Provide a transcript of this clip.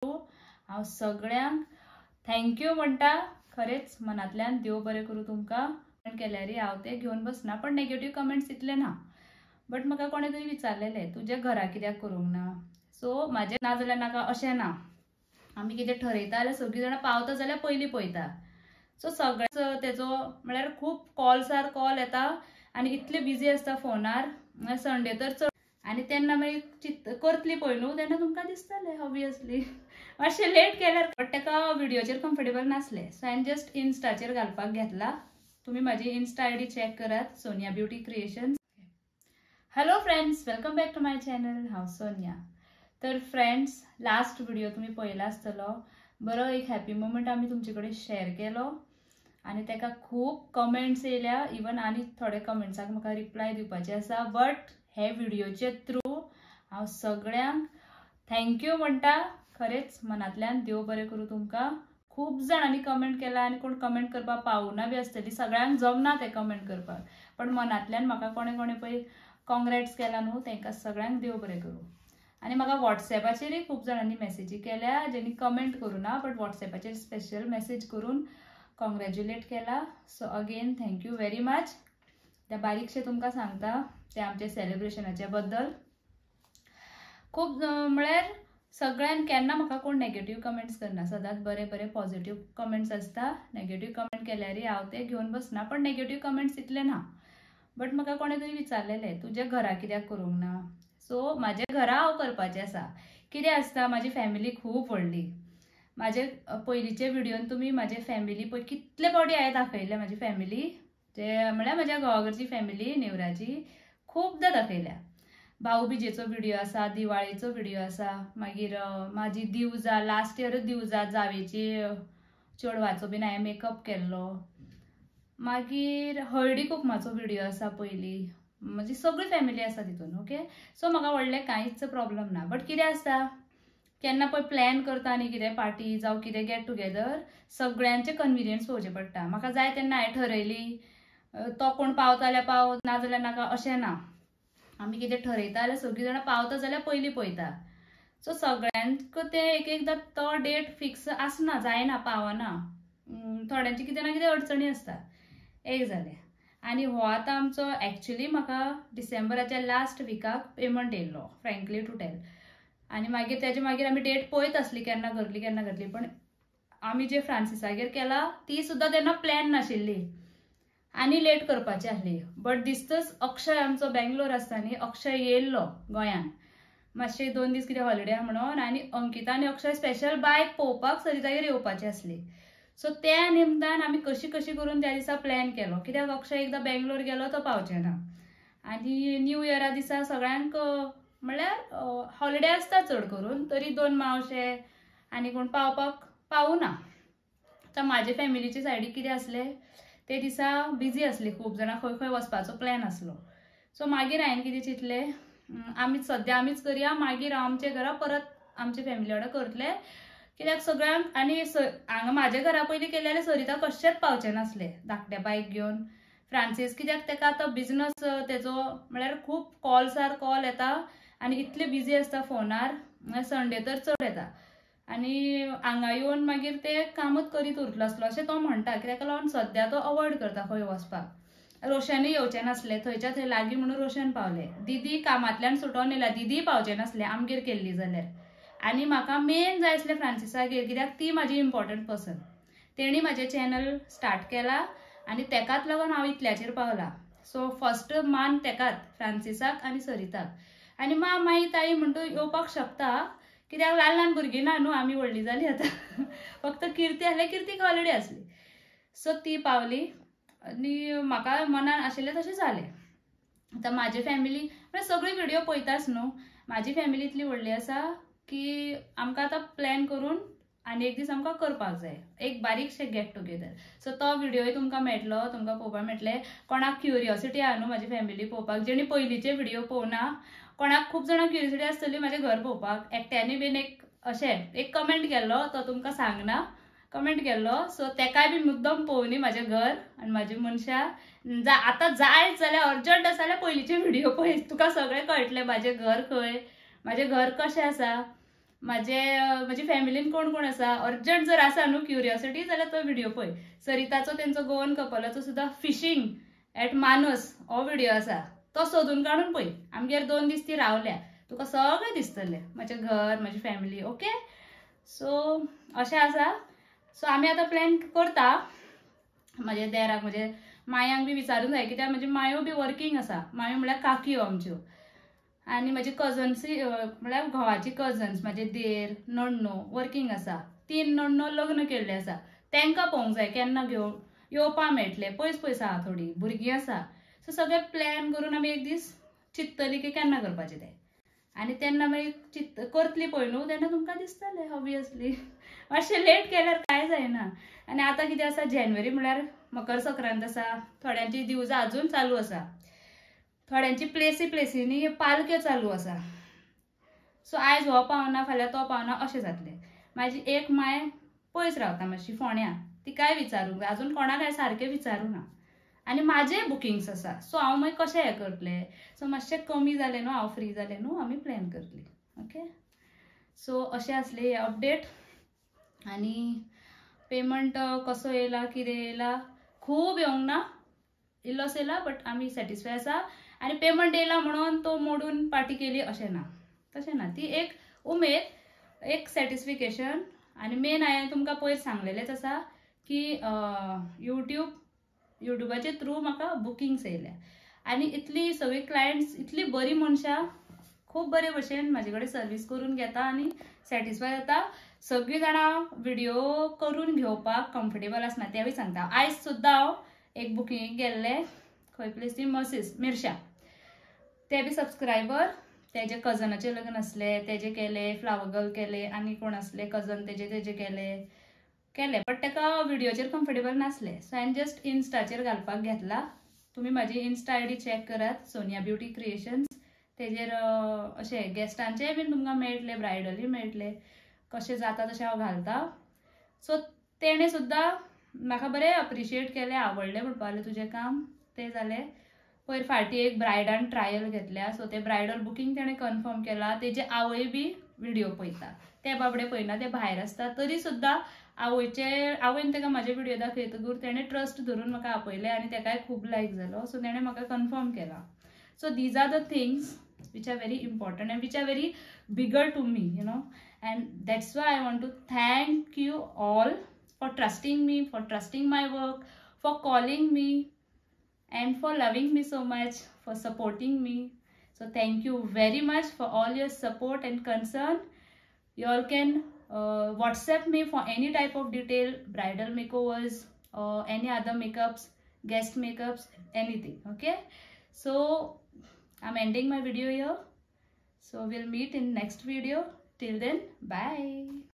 हांव सगळ्यांक थँक्यू म्हणटा खरेच मनांतल्यान देव बरें करूं तुमकां केल्यार हांव ते घेवन बसना पण नेगेटिव्ह कमेंट्स इतले ना बट म्हाका कोणे तरी विचारलेलें तुज्या घरा कित्याक करूंक ना सो म्हाजें ना जाल्यार नाका अशें ना आमी कितें ठरयता जाल्यार सगळीं जाणां पावता जाल्यार पयलीं पळयता सो सगळ्याच तेजो म्हळ्यार खूब कॉल्सार कॉल येता आनी इतले बिजी आसता फोनार संडे तर चड आनी तेन्ना मागीर करतली पळय न्हू तेन्ना तुमकां दिसतलें ऑब्वियसली मातशें लेट केल्यार बट ताका व्हिडिओचेर कम्फर्टेबल नासलें सो हांवें जस्ट इन्स्टाचेर घालपाक घेतला तुम्ही माझी इन्स्टा आयडी चेक करात Sonia beauty creations hello friends welcome back to my channel हांव सोनिया तर फ्रेंड्स लास्ट व्हिडिओ तुम्ही पळयला आसतलो बरो एक हॅपी मोमेंट आमी तुमचे कडेन शेअर केलो आनी ताका खूब कमेंट्स येयल्या इवन आनी थोडे कमेंट्साक म्हाका रिप्लाय दिवपाचे आसा बट हे व्हिडिओचे थ्रू हांव सगळ्यांक थँक्यू म्हणटा खरेच मनांतल्यान देव बरें करूं तुमकां खूब जाणांनी कमेंट केला आनी कोण कमेंट करपाक पावुना बी आसतली सगळ्यांक जमना ते कमेंट करपाक पण मनांतल्यान म्हाका कोणे कोणे पळय कॉंग्रेट्स केला न्हू तांकां सगळ्यांक देव बरें करूं आनी म्हाका वॉट्सॅपाचेरय खूब जाणांनी मेसेजी केल्या जेणी कमेंट करूना बट वॉट्सॅपाचेर स्पेशल मेसेज करून कॉंग्रॅच्युलेट केला so again thank you very much त्या बारीकशें तुमकां सांगता ते आमचे सेलिब्रेशनाचे बद्दल खूब म्हळ्यार सगळ्यांक केन्ना म्हाका कोण नेगेटिव्ह कमेंट्स करना सदांच बरे बरे पॉझिटिव्ह कमेंट्स आसता नेगेटिव्ह कमेंट केल्यार हांव ते घेवन बसना पण नेगेटिव्ह कमेंट्स इतले ना बट म्हाका कोणे तरी विचारलेलें तुज्या घरा कित्याक करूंक ना सो म्हाजे घरा हांव करपाचें आसा कितें आसता म्हाजी फॅमिली खूब व्हडली म्हाजे पयलींचे व्हिडिओन तुमी म्हाजे फॅमिली पळय कितले फावटी हांवें दाखयले म्हाजी फॅमिली जे म्हळ्यार म्हाज्या घोवाघरची फॅमिली नेवराची खूबदां दाखयल्या भाऊ बिजेचो व्हिडिओ आसा दिवाळेचो व्हिडिओ आसा मागीर म्हाजी दिवजा लास्ट इयर दिवजा जावेची चेडवाचो बीन हांवें मेकअप केल्लो मागीर हळदी कुकमाचो व्हिडिओ आसा पयलीं म्हजी सगळी फॅमिली आसा तितून ओके सो म्हाका व्हडलें कांयच प्रॉब्लम ना बट कितें आसता केन्ना पळय प्लॅन करता आनी कितें पार्टी जावं कितें गेट टुगेदर सगळ्यांचे कन्विनियन्स पळोवचें पडटा म्हाका जाय तेन्ना हांवें ठरयली तो कोण पावता जाल्यार पाव ना जाल्यार नाका अशें ना आमी कितें ठरयता जाल्यार सगळीं जाणां पावता जाल्यार पयलीं पळयता सो सगळ्यांक ते एक एकदां तो डेट फिक्स आसना जायना पावना थोड्यांची कितें ना कितें अडचणी आसता एक जालें आनी हो आतां आमचो एक्चुअली म्हाका डिसेंबराच्या लास्ट विकाक पेमेंट येयल्लो फ्रँकली टू टेल आनी मागीर तेजे मागीर आमी डेट पळयत आसली केन्ना करतली पण आमी जे फ्रांसिसागेर केला ती सुद्दां तेन्ना प्लॅन नाशिल्ली आनी लेट करपाची आसली बट दिसतच अक्षय आमचो बेंगलोर आसता न्ही अक्षय येयल्लो गोंयान मातशे 2 दीस कितें हॉलिडे म्हणून आनी अंकिता आनी अक्षय स्पेशल बायक पळोवपाक सरितागेर येवपाची आसली सो त्या निमतान आमी कशी करून त्या दिसा प्लॅन केलो कित्याक अक्षय एकदां बेंगलोर गेलो तो पावचे ना आनी न्यू इयरा दिसा सगळ्यांक म्हळ्यार हॉलिडे आसता चड करून तरी 2 मावशे आनी कोण पावपाक पावूना आतां म्हाजे फॅमिलीचे सायडीक कितें आसलें ते दिसा बिजी आसली खूब जाणां खंय खंय वचपाचो प्लॅन आसलो सो मागीर हांवें कितें चिंतलें आमीच सद्या आमीच करया मागीर आमचे घरा परत आमचे फॅमिली वांगडा करतले कित्याक सगळ्यांक आनी हांगा म्हाज्या घरा पयलीं केले जाल्यार सरिता कशेंच पावचें नासलें धाकट्या बायक घेवन फ्रांसीस कित्याक ताका आतां बिजनस तेजो म्हळ्यार खूब कॉल्सार कॉल येता आनी इतले बिजी आसता फोनार संडे तर चड येता आनी हांगा येवन मागीर ते कामूच करीत उरतलो आसलो अशें तो म्हणटा कित्याक लागून सद्या तो अवॉयड करता खंय वचपाक रोशनूय येवचें नासलें थंयच्या थंय लागीं म्हणून रोशन पावलें दीदी कामांतल्यान सुटोन येयला दीदी पावचें नासलें आमगेर केल्ली जाल्यार आनी म्हाका मेन जाय आसलें फ्रांसिसागेर कित्याक ती म्हाजी इम्पॉर्टंट पर्सन तेणी म्हाजें चॅनल स्टार्ट केला आनी तेकाच लागून हांव इतल्याचेर पावलां सो फर्स्ट मान तेकाच फ्रांसिसाक आनी सरिताक आनी माई ताई म्हणटा येवपाक शकता कित्याक ल्हान भुरगीं ना न्हू आमी व्हडलीं जालीं आतां फक्त किर्ती आसलें किर्तीक हॉलिडे आसली सो ती पावली आनी म्हाका मनान आशिल्लें तशें जालें आतां म्हाजी फॅमिली म्हळ्यार सगळी व्हिडिओ पळयताच न्हू म्हाजी फॅमिली इतली व्हडली आसा की आमकां आतां प्लॅन करून आनी एक दीस आमकां करपाक जाय एक बारीकशें गेट टुगेदर सो तो व्हिडिओय तुमकां मेळटलो तुमकां पळोवपाक मेळटलें कोणाक क्युरियोसिटी आहा न्हू म्हाजी फॅमिली पळोवपाक जेणी पयलींचे व्हिडिओ पळोवना कोणाक खूब जाणांक क्युरियोसिटी आसतली म्हाजें घर पळोवपाक एकट्यानी बीन एक कमेंट केल्लो तो तुमकां सांगना कमेंट केल्लो सो तेकाय बी मुद्दम पळोवनी म्हाजें घर आनी म्हाजी मनशां आतां जायच जाल्यार अर्जंट आसा जाल्यार पयलींचे व्हिडिओ पळय तुका सगळें कळटलें म्हाजें घर खंय म्हाजें घर कशें आसा म्हजी फॅमिलीन कोण कोण आसा, अर्जंट जर आसा न्हू क्युरियोसिटी जाल्यार तो व्हिडिओ पळय. सरिताचो तेंचो गोवन कपलाचो सुद्धा फिशींग एट मानस हो व्हिडिओ आसा, तो सोदून काडून पळय. आमगेर 2 दीस ती रावल्या, तुका सगळें दिसतलें, म्हजें घर, म्हजी फॅमिली. ओके, सो अशें आसा. सो आमी आतां प्लॅन करता. म्हजे देराक, म्हजे मायांक बी विचारून जाय, कित्याक म्हजी मायो बी वर्कींग आसा. मायो म्हळ्यार काकयो आमच्यो. आनी म्हजे कजन्स म्हळ्यार घोवाची कजन्स, म्हजे देर, नण्णो वर्कींग आसा. 3 नण्णो लग्न केल्ले आसा. तांकां पळोवंक जाय केन्ना येवपा मेळटले. पयस पयस आहा थोडी, भुरगीं आसा. सो सगळें प्लॅन करून आमी एक दीस चिंततली की केन्ना करपाचें तें. आनी तेन्ना मागीर करतली पळय न्हू, तेन्ना तुमकां दिसतलें ऑब्वियसली. मातशें लेट केल्यार कांय जायना. आनी आतां कितें आसा, जानेवारी म्हळ्यार मकर संक्रांत आसा. थोड्यांची दिवजां अजून चालू आसा. थोड्यांची प्लेसींनी पालक्यो चालू आसा. सो आयज हो पावना, फाल्यां तो पावना, अशें जातलें. म्हाजी एक माय पयस रावता मातशी फोंड्या, तिकाय विचारूंक जाय. अजून कोणाक हांवें सारकें विचारूं ना. आनी म्हाजे बुकिंग्स आसा. सो हांव मागीर कशें हें करतलें. सो मातशें कमी जालें न्हू, हांव फ्री जालें न्हू, आमी प्लॅन करतली. ओके, सो अशें आसलें हें अपडेट. आनी पेमेंट कसो येयला, कितें येयला, खूब येवंक ना, इल्लोस येयला, बट आमी सॅटिस्फाय आसा. आनी पेमेंट येयला म्हणून तो मोडून पार्टी केली अशें ना, तशें ना. ती एक उमेद, एक सॅटिस्फिकेशन. आनी मेन हांवें तुमकां पयर सांगलेलेंच आसा की युट्यूबाचे थ्रू म्हाका बुकिंग्स येयल्या. आनी इतली सगळी क्लायंट्स, इतली बरी मनशां, खूब बरे भशेन म्हाजे कडेन सर्वीस करून घेता आनी सॅटिस्फाय जाता. सगळीं जाणां व्हिडिओ करून घेवपाक कम्फर्टेबल आसना, तेंवूय सांगता. आयज सुद्दां हांव एक बुकिंग गेल्लें, खंय प्लेस ती मिर्शा. ते बी सबस्क्रायबर, तेजे कजनाचें लग्न आसलें, तेजे केले, फ्लावर गर्ल केले, आनी कोण आसले कजन, तेजे केले, बट ताका व्हिडिओचेर कम्फर्टेबल नासले. सो हांवें जस्ट इन्स्टाचेर घालपाक घेतला. तुमी म्हाजी इन्स्टा आयडी चॅक करात, सोनिया ब्युटी क्रिएशन्स. तेजेर अशें गेस्टांचे बीन तुमकां मेळटले, ब्रायडलूय मेळटले. कशें जाता तशें हांव घालता. सो तेणें सुद्दां म्हाका बरें अप्रिशिएट केलें, आवडलें म्हणपा लागलें तुजें काम. तें जालें. पयर फाटीं एक ब्रायडान ट्रायल घेतल्या, सो तें ब्रायडल बुकींग तेणें कन्फर्म केला. तेजे आवय बी व्हिडिओ पळयता. ते बाबडे पळयना, ते भायर आसता. तरी सुद्दां आवयन ताका म्हाजे व्हिडिओ दाखयतकूर तेणें ट्रस्ट धरून म्हाका आपयलें आनी ताकाय खूब लायक जालो. सो तेणें म्हाका कन्फर्म केला. So these are the things which are very important and which are very bigger to me, and that's why I want to thank you all for trusting me, for trusting my work, for calling me, and for loving me so much, for supporting me. So thank you very much for all your support and concern. You all can WhatsApp me for any type of detail, bridal makeovers or any other makeups, guest makeups, anything. Okay, so I'm ending my video here. So we'll meet in next video. Till then, bye.